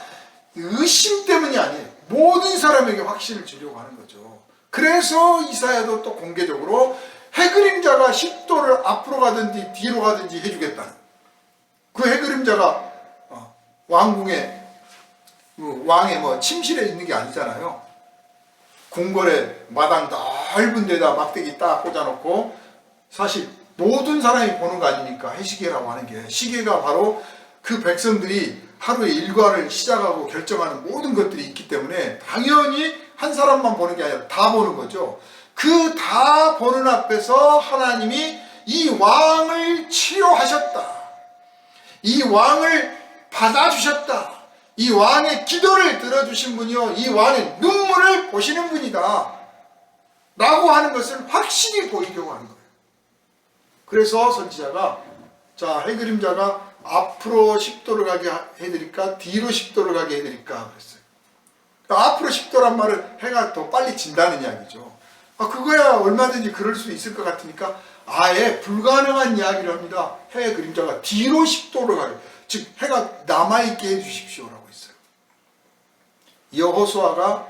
의심 때문이 아니에요. 모든 사람에게 확신을 주려고 하는 거죠. 그래서 이사야도 또 공개적으로 해그림자가 10도를 앞으로 가든지 뒤로 가든지 해주겠다는, 그 해그림자가 왕궁에, 왕의 침실에 있는 게 아니잖아요. 궁궐에 마당 넓은 데다 막대기 딱 꽂아놓고, 사실 모든 사람이 보는 거 아닙니까? 해시계라고 하는 게. 시계가 바로 그 백성들이 하루의 일과를 시작하고 결정하는 모든 것들이 있기 때문에 당연히 한 사람만 보는 게 아니라 다 보는 거죠. 그 다 보는 앞에서 하나님이 이 왕을 치료하셨다. 이 왕을 받아주셨다. 이 왕의 기도를 들어주신 분이요, 이 왕의 눈물을 보시는 분이다 라고 하는 것을 확실히 보이려고 하는 거예요. 그래서 선지자가, 자, 해그림자가 앞으로 10도를 가게 해드릴까 뒤로 10도를 가게 해드릴까 그랬어요. 그러니까 앞으로 10도란 말은 해가 더 빨리 진다는 이야기죠. 그거야 얼마든지 그럴 수 있을 것 같으니까 아예 불가능한 이야기를 합니다. 해 그림자가 뒤로 10도로 가요. 즉 해가 남아있게 해주십시오라고 했어요. 여호수아가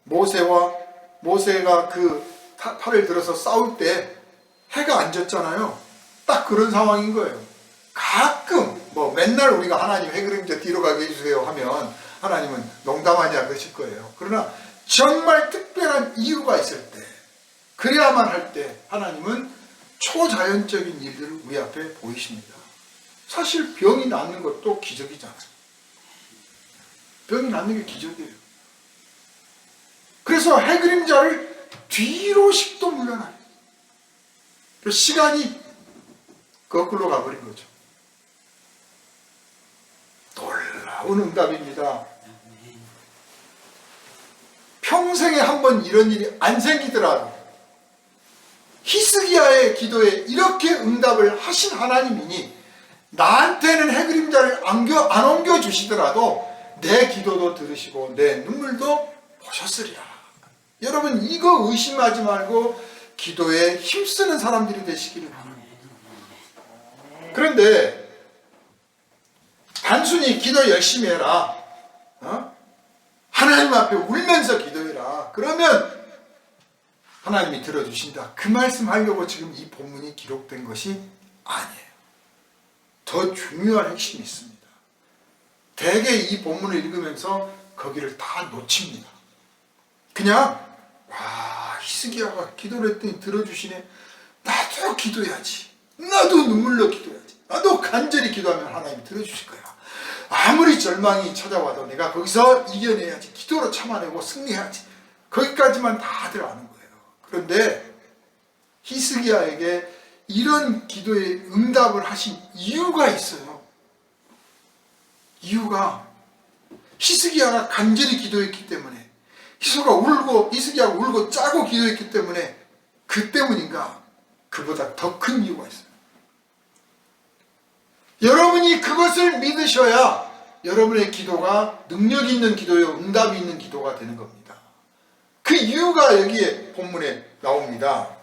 모세가 그 팔을 들어서 싸울 때 해가 안 졌잖아요. 딱 그런 상황인 거예요. 가끔 맨날 우리가 하나님 해 그림자 뒤로 가게 해주세요 하면 하나님은 농담하냐 그러실 거예요. 그러나 정말 특별한 이유가 있을 때, 그래야만 할 때 하나님은 초자연적인 일들을 우리 앞에 보이십니다. 사실 병이 낫는 것도 기적이잖아요. 병이 낫는 게 기적이에요. 그래서 해그림자를 뒤로 10도 물러나요. 시간이 거꾸로 가버린 거죠. 놀라운 응답입니다. 평생에 한 번 이런 일이 안 생기더라도 히스기야의 기도에 이렇게 응답을 하신 하나님이니 나한테는 해그림자를 안 옮겨주시더라도 내 기도도 들으시고 내 눈물도 보셨으리라. 여러분, 이거 의심하지 말고 기도에 힘쓰는 사람들이 되시기를 바랍니다. 그런데 단순히 기도 열심히 해라, 하나님 앞에 울면서 기도해라, 그러면 하나님이 들어주신다, 그 말씀 하려고 지금 이 본문이 기록된 것이 아니에요. 더 중요한 핵심이 있습니다. 대개 이 본문을 읽으면서 거기를 다 놓칩니다. 그냥 히스기야가 기도를 했더니 들어주시네, 나도 기도해야지, 나도 눈물로 기도해야지, 나도 간절히 기도하면 하나님이 들어주실 거야. 아무리 절망이 찾아와도 내가 거기서 이겨내야지, 기도로 참아내고 승리해야지, 거기까지만 다들 아는 거예요. 그런데 히스기야에게 이런 기도에 응답을 하신 이유가 있어요. 이유가 히스기야가 간절히 기도했기 때문에, 히스기야가 울고 짜고 기도했기 때문에, 그 때문인가? 그보다 더 큰 이유가 있어요. 여러분이 그것을 믿으셔야 여러분의 기도가 능력 있는 기도요, 응답이 있는 기도가 되는 겁니다. 그 이유가 여기에 본문에 나옵니다.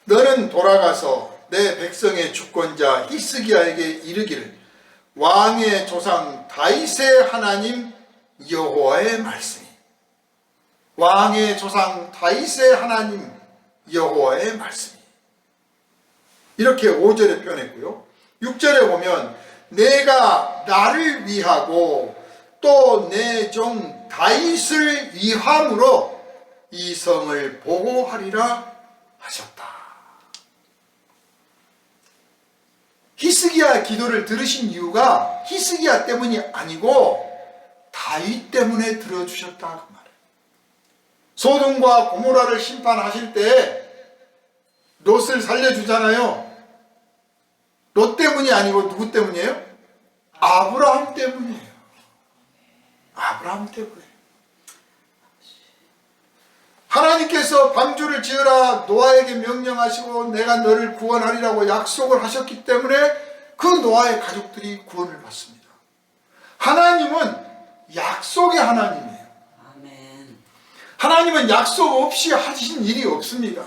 너는 돌아가서 내 백성의 주권자 히스기야에게 이르기를, 왕의 조상 다윗의 하나님 여호와의 말씀이, 왕의 조상 다윗의 하나님 여호와의 말씀이, 이렇게 5절에 표현했고요. 6절에 보면 내가 나를 위하고 또 내 종 다윗을 위함으로 이 성을 보호하리라 하셨다. 기도를 들으신 이유가 히스기야 때문이 아니고 다윗 때문에 들어주셨다 그 말이에요. 소돔과 고모라를 심판하실 때 롯을 살려주잖아요. 롯 때문이 아니고 누구 때문이에요? 아브라함 때문이에요. 아브라함 때문에. 하나님께서 방주를 지으라 노아에게 명령하시고 내가 너를 구원하리라고 약속을 하셨기 때문에 그 노아의 가족들이 구원을 받습니다. 하나님은 약속의 하나님이에요. 아멘. 하나님은 약속 없이 하신 일이 없습니다.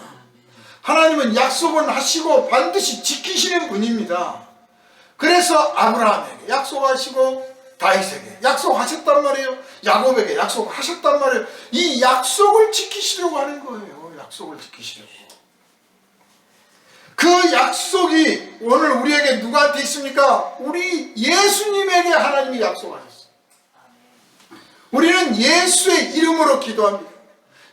하나님은 약속은 하시고 반드시 지키시는 분입니다. 그래서 아브라함에게 약속하시고 다윗에게 약속하셨단 말이에요. 야곱에게 약속하셨단 말이에요. 이 약속을 지키시려고 하는 거예요. 약속을 지키시려고. 그 약속이 오늘 우리에게 누구한테 있습니까? 우리 예수님에게 하나님이 약속하셨어요. 우리는 예수의 이름으로 기도합니다.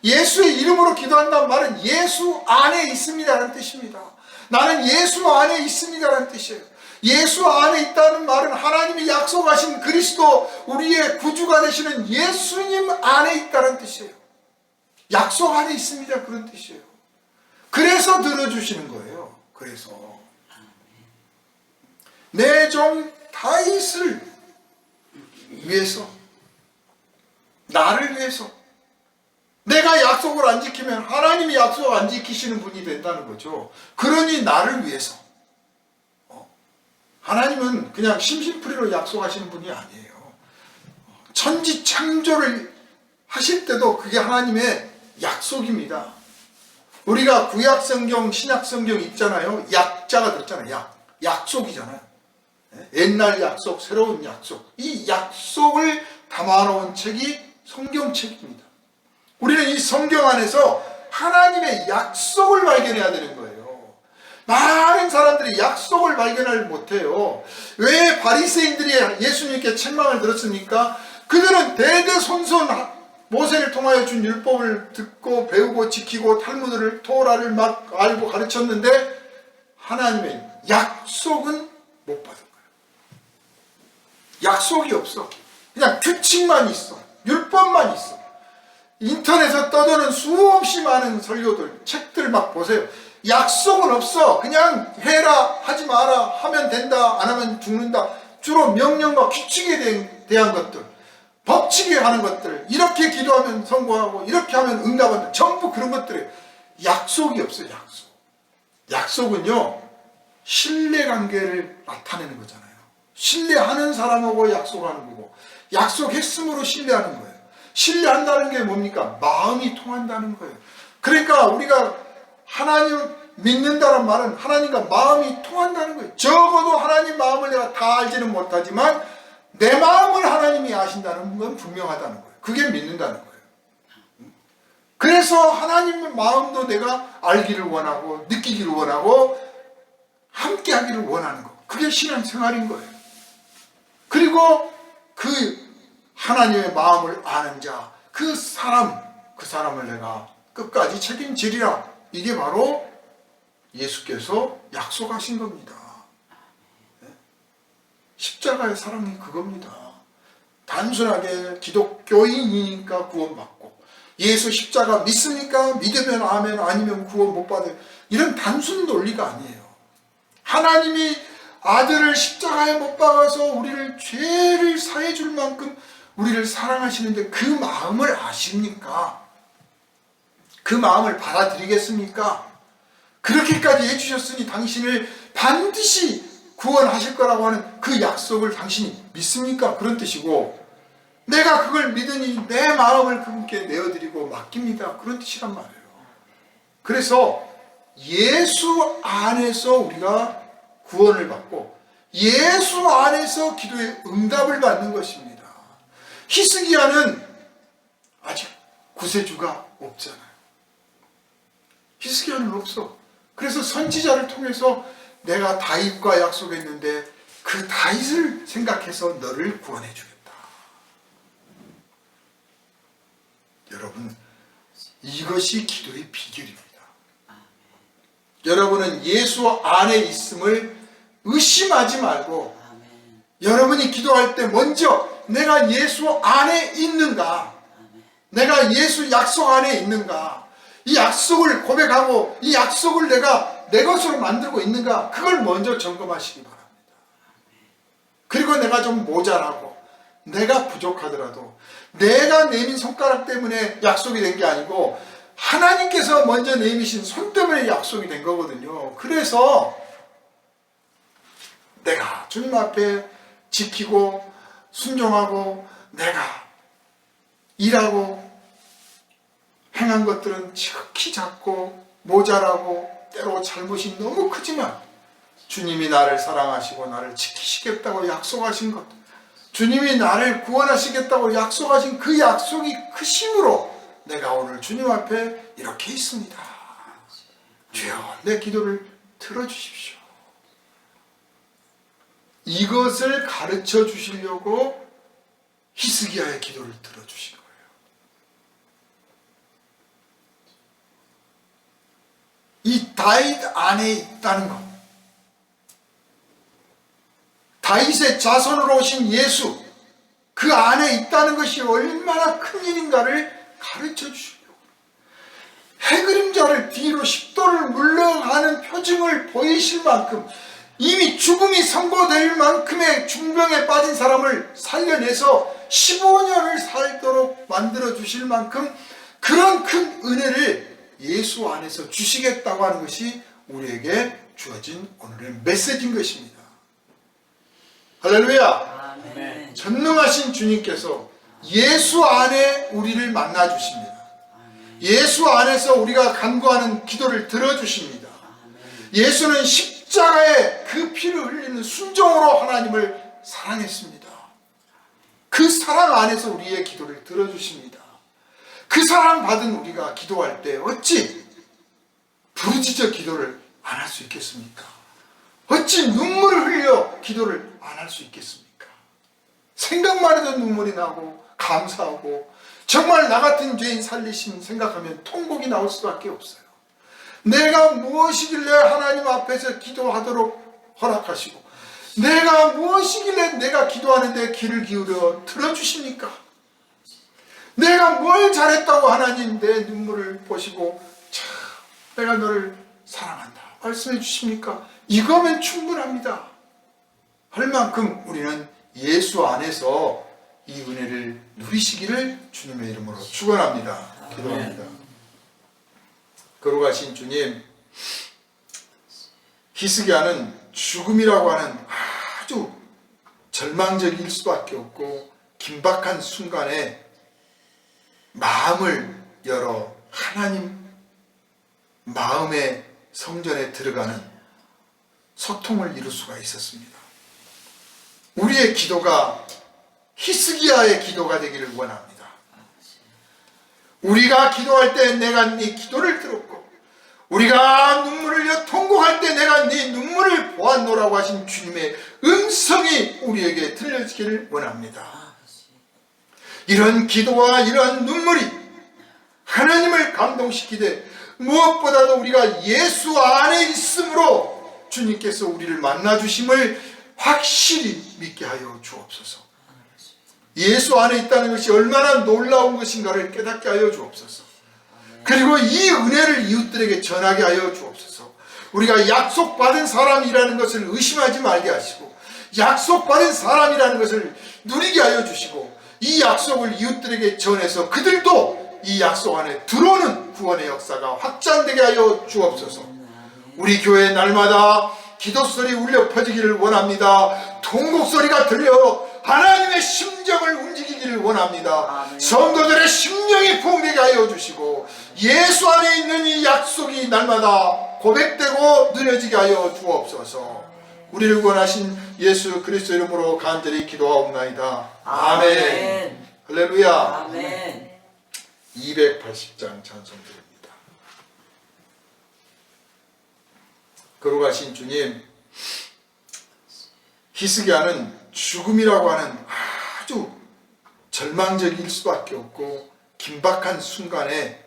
예수의 이름으로 기도한다는 말은 예수 안에 있습니다라는 뜻입니다. 나는 예수 안에 있습니다라는 뜻이에요. 예수 안에 있다는 말은 하나님이 약속하신 그리스도 우리의 구주가 되시는 예수님 안에 있다는 뜻이에요. 약속 안에 있습니다 그런 뜻이에요. 그래서 들어주시는 거예요. 그래서 내 종 다윗을 위해서, 나를 위해서 내가 약속을 안 지키면 하나님이 약속 안 지키시는 분이 된다는 거죠. 그러니 나를 위해서. 하나님은 그냥 심심풀이로 약속하시는 분이 아니에요. 천지 창조를 하실 때도 그게 하나님의 약속입니다. 우리가 구약성경, 신약성경 읽잖아요. 약자가 들었잖아요. 약속이잖아요. 옛날 약속, 새로운 약속. 이 약속을 담아놓은 책이 성경책입니다. 우리는 이 성경 안에서 하나님의 약속을 발견해야 되는 거예요. 많은 사람들이 약속을 발견을 못해요. 왜 바리새인들이 예수님께 책망을 들었습니까? 그들은 대대손손 모세를 통하여 준 율법을 듣고 배우고 지키고 탈무드를 토라를 막 알고 가르쳤는데 하나님의 약속은 못 받은 거예요. 약속이 없어. 그냥 규칙만 있어. 율법만 있어. 인터넷에 떠도는 수없이 많은 설교들, 책들 막 보세요. 약속은 없어. 그냥 해라, 하지 마라, 하면 된다, 안 하면 죽는다. 주로 명령과 규칙에 대한 것들, 법칙에 하는 것들, 이렇게 기도하면 성공하고 이렇게 하면 응답한다. 전부 그런 것들이 약속이 없어요. 약속. 약속은요 신뢰관계를 나타내는 거잖아요. 신뢰하는 사람하고 약속하는 거고, 약속했으므로 신뢰하는 거예요. 신뢰한다는 게 뭡니까? 마음이 통한다는 거예요. 그러니까 우리가 하나님 믿는다는 말은 하나님과 마음이 통한다는 거예요. 적어도 하나님 마음을 내가 다 알지는 못하지만 내 마음을 하나님이 아신다는 건 분명하다는 거예요. 그게 믿는다는 거예요. 그래서 하나님의 마음도 내가 알기를 원하고 느끼기를 원하고 함께 하기를 원하는 거. 그게 신앙생활인 거예요. 그리고 그 하나님의 마음을 아는 자, 그 사람을 내가 끝까지 책임지리라. 이게 바로 예수께서 약속하신 겁니다. 십자가의 사랑이 그겁니다. 단순하게 기독교인이니까 구원받고, 예수 십자가 믿습니까? 믿으면 아멘, 아니면 구원 못 받아요. 이런 단순 논리가 아니에요. 하나님이 아들을 십자가에 못 박아서 우리를 죄를 사해 줄 만큼 우리를 사랑하시는데 그 마음을 아십니까? 그 마음을 받아들이겠습니까? 그렇게까지 해주셨으니 당신을 반드시 구원하실 거라고 하는 그 약속을 당신이 믿습니까? 그런 뜻이고, 내가 그걸 믿으니 내 마음을 그분께 내어드리고 맡깁니다. 그런 뜻이란 말이에요. 그래서 예수 안에서 우리가 구원을 받고 예수 안에서 기도의 응답을 받는 것입니다. 히스기야는 아직 구세주가 없잖아요. 히스기야는 없어. 그래서 선지자를 통해서 내가 다윗과 약속했는데 그 다윗을 생각해서 너를 구원해 주겠다. 여러분, 이것이 기도의 비결입니다. 여러분은 예수 안에 있음을 의심하지 말고 아멘. 여러분이 기도할 때 먼저 내가 예수 안에 있는가, 내가 예수 약속 안에 있는가, 이 약속을 고백하고 이 약속을 내가 내 것으로 만들고 있는가, 그걸 먼저 점검하시기 바랍니다. 그리고 내가 좀 모자라고 내가 부족하더라도 내가 내민 손가락 때문에 약속이 된 게 아니고 하나님께서 먼저 내미신 손 때문에 약속이 된 거거든요. 그래서 내가 주님 앞에 지키고 순종하고 내가 일하고 행한 것들은 지극히 작고 모자라고 때로 잘못이 너무 크지만 주님이 나를 사랑하시고 나를 지키시겠다고 약속하신 것, 주님이 나를 구원하시겠다고 약속하신 그 약속이 크심으로 내가 오늘 주님 앞에 이렇게 있습니다. 주여, 내 기도를 들어주십시오. 이것을 가르쳐 주시려고 히스기야의 기도를 들어주신 거예요. 이 다윗 안에 있다는 것, 다윗의 자손으로 오신 예수, 그 안에 있다는 것이 얼마나 큰 일인가를 가르쳐 주시려고, 해그림자를 뒤로 10도를 물러가는 표징을 보이실 만큼, 이미 죽음이 선고될 만큼의 중병에 빠진 사람을 살려내서 15년을 살도록 만들어 주실 만큼 그런 큰 은혜를 예수 안에서 주시겠다고 하는 것이 우리에게 주어진 오늘의 메시지인 것입니다. 할렐루야. 아멘. 전능하신 주님께서 예수 안에 우리를 만나 주십니다. 예수 안에서 우리가 간구하는 기도를 들어주십니다. 예수는 십자가에 그 피를 흘리는 순종으로 하나님을 사랑했습니다. 그 사랑 안에서 우리의 기도를 들어주십니다. 그 사랑 받은 우리가 기도할 때 어찌 부르짖어 기도를 안 할 수 있겠습니까? 어찌 눈물을 흘려 기도를 안 할 수 있겠습니까? 생각만 해도 눈물이 나고 감사하고, 정말 나 같은 죄인 살리심 생각하면 통곡이 나올 수밖에 없어요. 내가 무엇이길래 하나님 앞에서 기도하도록 허락하시고, 내가 무엇이길래 내가 기도하는데 귀를 기울여 들어주십니까? 내가 뭘 잘했다고 하나님 내 눈물을 보시고 참 내가 너를 사랑한다 말씀해 주십니까? 이거면 충분합니다. 할 만큼 우리는 예수 안에서 이 은혜를 누리시기를 주님의 이름으로 축원합니다. 기도합니다. 거룩하신 주님, 히스기야는 죽음이라고 하는 아주 절망적일 수밖에 없고 긴박한 순간에 마음을 열어 하나님 마음의 성전에 들어가는 소통을 이룰 수가 있었습니다. 우리의 기도가 히스기야의 기도가 되기를 원합니다. 우리가 기도할 때 내가 네 기도를 들었고, 우리가 눈물을 흘려 통곡할 때 내가 네 눈물을 보았노라고 하신 주님의 음성이 우리에게 들려지기를 원합니다. 이런 기도와 이런 눈물이 하나님을 감동시키되 무엇보다도 우리가 예수 안에 있으므로 주님께서 우리를 만나주심을 확실히 믿게 하여 주옵소서. 예수 안에 있다는 것이 얼마나 놀라운 것인가를 깨닫게 하여 주옵소서. 그리고 이 은혜를 이웃들에게 전하게 하여 주옵소서. 우리가 약속받은 사람이라는 것을 의심하지 말게 하시고, 약속받은 사람이라는 것을 누리게 하여 주시고, 이 약속을 이웃들에게 전해서 그들도 이 약속 안에 들어오는 구원의 역사가 확장되게 하여 주옵소서. 우리 교회 날마다 기도소리 울려 퍼지기를 원합니다. 통곡소리가 들려 하나님의 심정을 움직이기를 원합니다. 성도들의 심령이 부흥되게 하여 주시고, 예수 안에 있는 이 약속이 날마다 고백되고 누려지게 하여 주옵소서. 우리를 구원하신 예수 그리스도 이름으로 간절히 기도하옵나이다. 아멘. 할렐루야. 아멘. 280장 찬송드립니다. 거룩하신 주님, 히스기야는 죽음이라고 하는 아주 절망적일 수밖에 없고 긴박한 순간에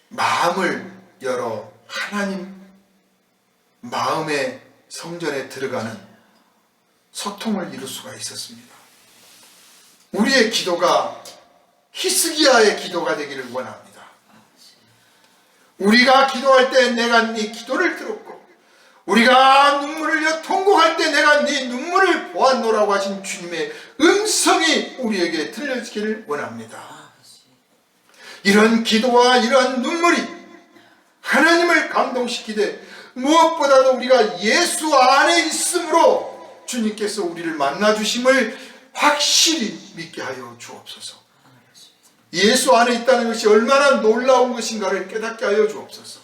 마음을 열어 하나님 마음의 성전에 들어가는 소통을 이룰 수가 있었습니다. 우리의 기도가 히스기야의 기도가 되기를 원합니다. 우리가 기도할 때 내가 네 기도를 들었고 우리가 눈물을 흘려 통곡할 때 내가 네 눈물을 보았노라고 하신 주님의 음성이 우리에게 들려지기를 원합니다. 이런 기도와 이러한 눈물이 하나님을 감동시키되 무엇보다도 우리가 예수 안에 있으므로 주님께서 우리를 만나주심을 확실히 믿게 하여 주옵소서. 예수 안에 있다는 것이 얼마나 놀라운 것인가를 깨닫게 하여 주옵소서.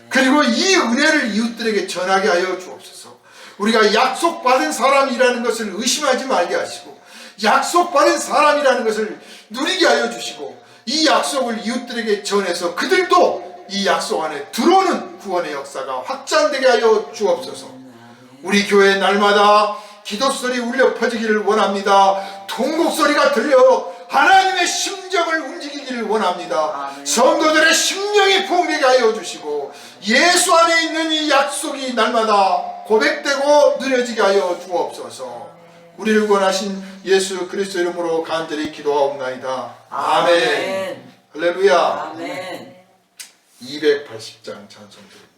그리고 이 은혜를 이웃들에게 전하게 하여 주옵소서. 우리가 약속받은 사람이라는 것을 의심하지 말게 하시고 약속받은 사람이라는 것을 누리게 하여 주시고 이 약속을 이웃들에게 전해서 그들도 이 약속 안에 들어오는 구원의 역사가 확장되게 하여 주옵소서. 우리 교회 날마다 기도소리 울려 퍼지기를 원합니다. 통곡소리가 들려 하나님의 심정을 움직이기를 원합니다. 성도들의 심령이 부흥되게 하여 주시고 예수 안에 있는 이 약속이 날마다 고백되고 누려지게 하여 주옵소서. 우리를 구원하신 예수 그리스도 이름으로 간절히 기도하옵나이다. 아멘. 할렐루야. 아멘. 280장 찬송 드립니다.